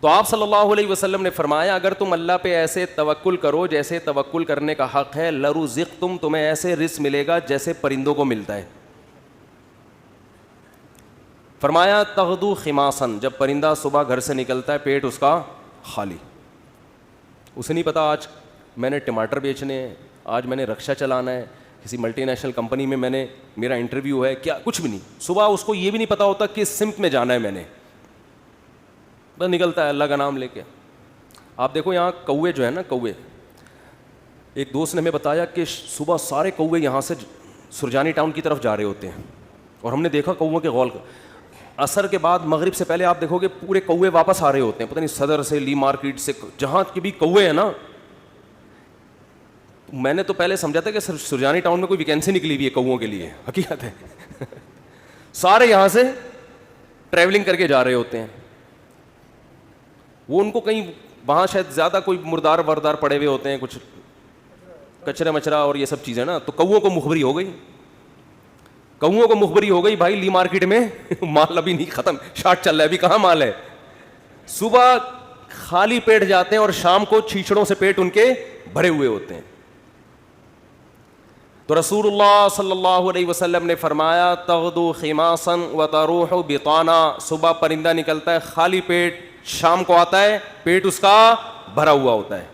تو آپ صلی اللہ علیہ وسلم نے فرمایا اگر تم اللہ پہ ایسے توکل کرو جیسے توکل کرنے کا حق ہے، لرزقتم، تمہیں ایسے رزق ملے گا جیسے پرندوں کو ملتا ہے. فرمایا تغدو خماسن، جب پرندہ صبح گھر سے نکلتا ہے پیٹ اس کا خالی، اسے نہیں پتا آج میں نے ٹماٹر بیچنے ہیں، آج میں نے رکشہ چلانا ہے، کسی ملٹی نیشنل کمپنی میں میرا انٹرویو ہے، کیا کچھ بھی نہیں. صبح اس کو یہ بھی نہیں پتا ہوتا کس سمت میں جانا ہے، میں نے بس نکلتا ہے اللہ کا نام لے کے. آپ دیکھو یہاں کوے جو ہے نا، کوے، ایک دوست نے ہمیں بتایا کہ صبح سارے کوے یہاں سے سرجانی ٹاؤن کی طرف جا رہے ہوتے ہیں، اور ہم نے دیکھا کووں کے غول کا اثر کے بعد مغرب سے پہلے آپ دیکھو گے پورے کوے واپس آ رہے ہوتے ہیں، پتہ نہیں صدر سے، لی مارکیٹ سے، جہاں کے بھی کوے ہیں نا. میں نے تو پہلے سمجھا تھا کہ سرجانی ٹاؤن میں کوئی ویکینسی نکلی ہوئی ہے کووں کے لیے، حقیقت ہے سارے یہاں سے ٹریولنگ کر کے جا رہے ہوتے ہیں. وہ ان کو کہیں وہاں شاید زیادہ کوئی مردار وردار پڑے ہوئے ہوتے ہیں، کچھ کچرا مچرا اور یہ سب چیزیں نا، تو کووں کو مخبری ہو گئی، کووں کو مخبری ہو گئی بھائی لی مارکیٹ میں مال ابھی نہیں ختم، شارٹ چل رہا ہے، ابھی کہاں مال ہے. صبح خالی پیٹ جاتے ہیں اور شام کو چھیچڑوں سے پیٹ ان کے بھرے ہوئے ہوتے ہیں. تو رسول اللہ صلی اللہ علیہ وسلم نے فرمایا تغدو خماسا وتروح بطانا، صبح پرندہ نکلتا ہے خالی پیٹ، شام کو آتا ہے پیٹ اس کا بھرا ہوا ہوتا ہے.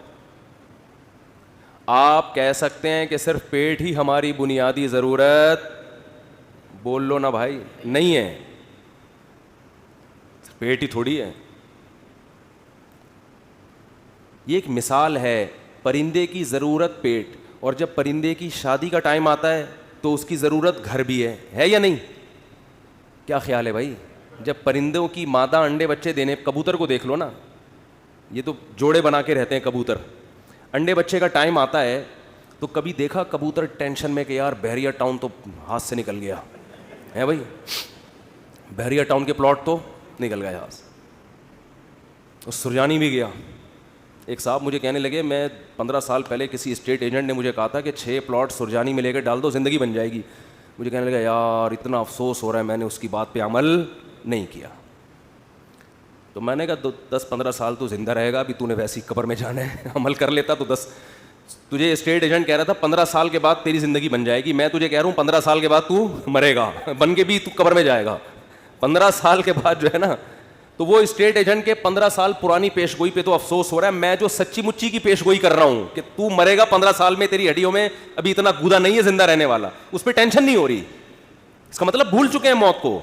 آپ کہہ سکتے ہیں کہ صرف پیٹ ہی ہماری بنیادی ضرورت، بول لو نا بھائی، نہیں ہے، پیٹ ہی تھوڑی ہے. یہ ایک مثال ہے، پرندے کی ضرورت پیٹ، اور جب پرندے کی شادی کا ٹائم آتا ہے تو اس کی ضرورت گھر بھی ہے یا نہیں؟ کیا خیال ہے بھائی؟ جب پرندوں کی مادہ انڈے بچے دینے، کبوتر کو دیکھ لو نا، یہ تو جوڑے بنا کے رہتے ہیں کبوتر، انڈے بچے کا ٹائم آتا ہے تو کبھی دیکھا کبوتر ٹینشن میں کہ یار بحریہ ٹاؤن تو ہاتھ سے نکل گیا ہے بھائی، بحریہ ٹاؤن کے پلاٹ تو نکل گیا ہاتھ سے، اور سرجانی بھی گیا. ایک صاحب مجھے کہنے لگے، میں 15 سال پہلے کسی اسٹیٹ ایجنٹ نے مجھے کہا تھا کہ 6 پلاٹ سرجانی میں لے کے ڈال دو زندگی بن جائے گی. مجھے کہنے لگا یار اتنا افسوس ہو رہا ہے میں نے اس کی بات پہ عمل نہیں کیا. تو میں نے کہا 10-15 سال تو زندہ رہے گا، ابھی تو نے ویسی قبر میں جانا ہے، عمل کر لیتا تو تجھے اسٹیٹ ایجنٹ کہہ رہا تھا 15 سال کے بعد تیری زندگی بن جائے گی، میں تجھے کہہ رہا ہوں 15 سال کے بعد تو مرے گا، بن کے بھی تو قبر میں جائے گا. 15 سال کے بعد جو ہے نا، تو وہ اسٹیٹ ایجنٹ کے 15 سال پرانی پیش گوئی پہ تو افسوس ہو رہا ہے، میں جو سچی مچی کی پیش گوئی کر رہا ہوں کہ تو مرے گا 15 سال میں، تیری ہڈیوں میں ابھی اتنا گودا نہیں ہے زندہ رہنے والا، اس پہ ٹینشن نہیں ہو رہی. اس کا مطلب بھول چکے ہیں موت کو.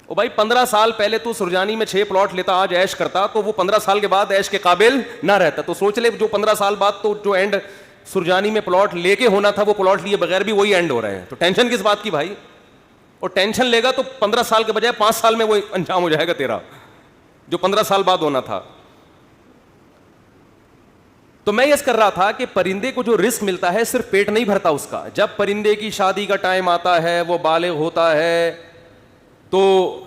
او بھائی 15 سال پہلے تو سرجانی میں 6 پلاٹ لیتا، آج عیش کرتا، تو وہ 15 سال کے بعد عیش کے قابل نہ رہتا. تو سوچ لے جو 15 سال بعد تو جو اینڈ سرجانی میں پلاٹ لے کے ہونا تھا وہ پلاٹ لیے بغیر بھی وہی اینڈ ہو رہے ہیں. تو ٹینشن کس بات کی بھائی؟ اور ٹینشن لے گا تو 15 سال کے بجائے 5 سال میں وہ انجام ہو جائے گا تیرا جو 15 سال بعد ہونا تھا. تو میں یہ کر رہا تھا کہ پرندے کو جو رزق ملتا ہے صرف پیٹ نہیں بھرتا اس کا. جب پرندے کی شادی کا ٹائم آتا ہے، وہ بالغ ہوتا ہے تو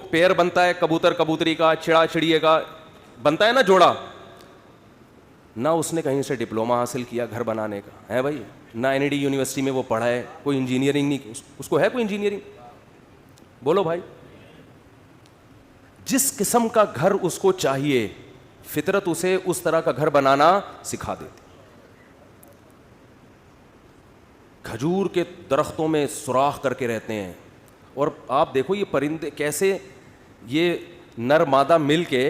پیر بنتا ہے، کبوتر کبوتری کا، چڑا چڑیے کا بنتا ہے نا جوڑا. نہ اس نے کہیں سے ڈپلوما حاصل کیا گھر بنانے کا ہے بھائی، نہ NID یونیورسٹی میں وہ پڑھا ہے، کوئی انجینئرنگ نہیں، اس کو ہے کوئی انجینئرنگ؟ بولو بھائی. جس قسم کا گھر اس کو چاہیے فطرت اسے اس طرح کا گھر بنانا سکھا دیتی. کھجور کے درختوں میں سوراخ کر کے رہتے ہیں، اور آپ دیکھو یہ پرندے کیسے یہ نر مادہ مل کے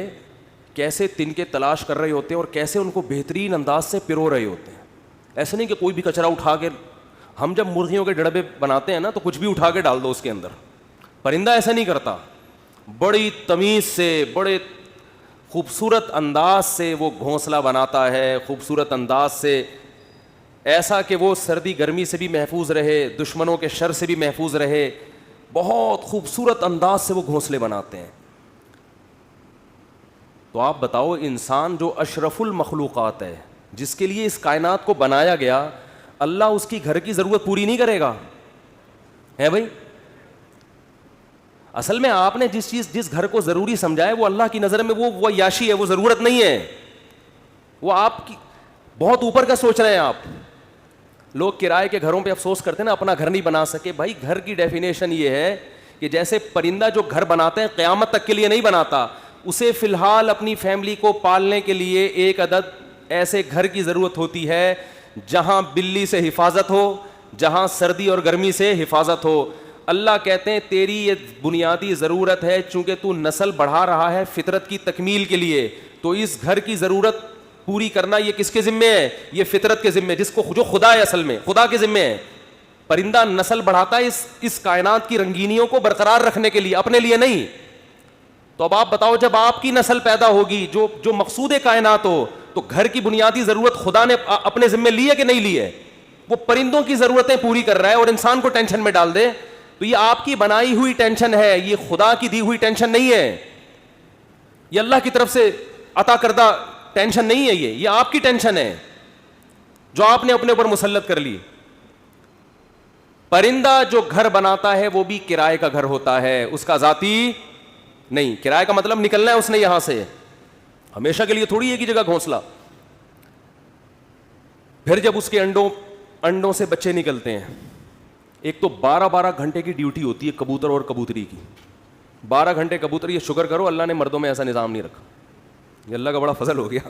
کیسے تنکے تلاش کر رہے ہوتے ہیں اور کیسے ان کو بہترین انداز سے پرو رہے ہوتے ہیں. ایسے نہیں کہ کوئی بھی کچرا اٹھا کے، ہم جب مرغیوں کے ڈڑبے بناتے ہیں نا تو کچھ بھی اٹھا کے ڈال دو اس کے اندر. پرندہ ایسا نہیں کرتا، بڑی تمیز سے، بڑے خوبصورت انداز سے وہ گھونسلہ بناتا ہے، خوبصورت انداز سے، ایسا کہ وہ سردی گرمی سے بھی محفوظ رہے، دشمنوں کے شر سے بھی محفوظ رہے. بہت خوبصورت انداز سے وہ گھونسلے بناتے ہیں. تو آپ بتاؤ انسان جو اشرف المخلوقات ہے، جس کے لیے اس کائنات کو بنایا گیا، اللہ اس کی گھر کی ضرورت پوری نہیں کرے گا؟ ہے بھائی. اصل میں آپ نے جس گھر کو ضروری سمجھا ہے وہ اللہ کی نظر میں وہ عیاشی ہے، وہ ضرورت نہیں ہے، وہ آپ کی بہت اوپر کا سوچ رہے ہیں آپ. لوگ کرائے کے گھروں پہ افسوس کرتے ہیں نا، اپنا گھر نہیں بنا سکے. بھائی گھر کی ڈیفینیشن یہ ہے کہ جیسے پرندہ جو گھر بناتے ہیں قیامت تک کے لیے نہیں بناتا، اسے فی الحال اپنی فیملی کو پالنے کے لیے ایک عدد ایسے گھر کی ضرورت ہوتی ہے جہاں بلی سے حفاظت ہو, جہاں سردی اور گرمی سے حفاظت ہو. اللہ کہتے ہیں تیری یہ بنیادی ضرورت ہے, چونکہ تو نسل بڑھا رہا ہے فطرت کی تکمیل کے لیے, تو اس گھر کی ضرورت پوری کرنا یہ کس کے ذمے ہے؟ یہ فطرت کے ذمے, جس کو جو خدا ہے, اصل میں خدا کے ذمے ہے. پرندہ نسل بڑھاتا ہے اس کائنات کی رنگینیوں کو برقرار رکھنے کے لیے, اپنے لیے نہیں. تو اب آپ بتاؤ, جب آپ کی نسل پیدا ہوگی جو مقصود کائنات ہو, تو گھر کی بنیادی ضرورت خدا نے اپنے ذمے لی ہے کہ نہیں لی ہے؟ وہ پرندوں کی ضرورتیں پوری کر رہا ہے اور انسان کو ٹینشن میں ڈال دے, تو یہ آپ کی بنائی ہوئی ٹینشن ہے, یہ خدا کی دی ہوئی ٹینشن نہیں ہے, یہ اللہ کی طرف سے عطا کردہ ٹینشن نہیں ہے, یہ آپ کی ٹینشن ہے جو آپ نے اپنے اوپر مسلط کر لی. پرندہ جو گھر بناتا ہے وہ بھی کرائے کا گھر ہوتا ہے, اس کا ذاتی نہیں. کرائے کا مطلب نکلنا ہے اس نے یہاں سے, ہمیشہ کے لیے تھوڑی ایک ہی جگہ گھونسلہ. پھر جب اس کے انڈوں سے بچے نکلتے ہیں, ایک تو 12 گھنٹے کی ڈیوٹی ہوتی ہے کبوتر اور کبوتری کی, 12 گھنٹے کبوتر. یہ شکر کرو اللہ نے مردوں میں ایسا نظام نہیں رکھا, یہ اللہ کا بڑا فضل ہو گیا.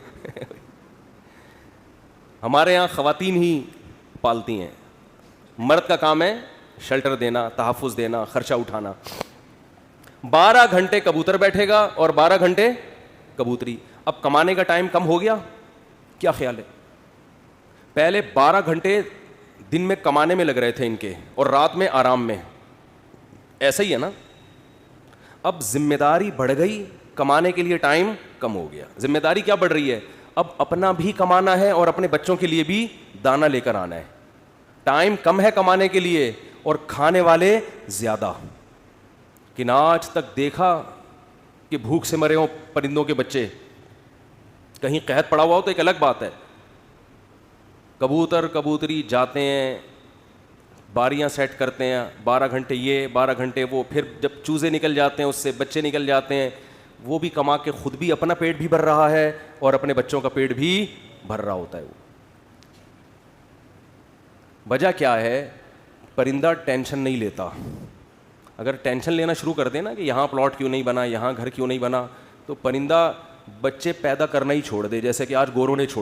ہمارے یہاں خواتین ہی پالتی ہیں, مرد کا کام ہے شیلٹر دینا, تحفظ دینا, خرچہ اٹھانا. 12 گھنٹے کبوتر بیٹھے گا اور 12 گھنٹے کبوتری. اب کمانے کا ٹائم کم ہو گیا, کیا خیال ہے؟ پہلے 12 گھنٹے دن میں کمانے میں لگ رہے تھے ان کے, اور رات میں آرام میں, ایسا ہی ہے نا. اب ذمہ داری بڑھ گئی, کمانے کے لیے ٹائم کم ہو گیا. ذمہ داری کیا بڑھ رہی ہے؟ اب اپنا بھی کمانا ہے اور اپنے بچوں کے لیے بھی دانا لے کر آنا ہے. ٹائم کم ہے کمانے کے لیے اور کھانے والے زیادہ. کہ نہ آج تک دیکھا کہ بھوک سے مرے ہوں پرندوں کے بچے, کہیں قحط پڑا ہوا ہو تو ایک الگ بات ہے. کبوتر کبوتری جاتے ہیں, باریاں سیٹ کرتے ہیں, 12 گھنٹے یہ 12 گھنٹے وہ, پھر جب چوزے نکل جاتے ہیں اس سے بچے نکل جاتے ہیں, وہ بھی کما کے خود بھی اپنا پیٹ بھی بھر رہا ہے اور اپنے بچوں کا پیٹ بھی بھر رہا ہوتا ہے. وہ وجہ کیا ہے؟ پرندہ ٹینشن نہیں لیتا. اگر ٹینشن لینا شروع کر دے نا کہ یہاں پلاٹ کیوں نہیں بنا, یہاں گھر کیوں نہیں بنا, تو پرندہ بچے پیدا کرنا ہی چھوڑ دے, جیسے کہ آج گوروں نے چھوڑ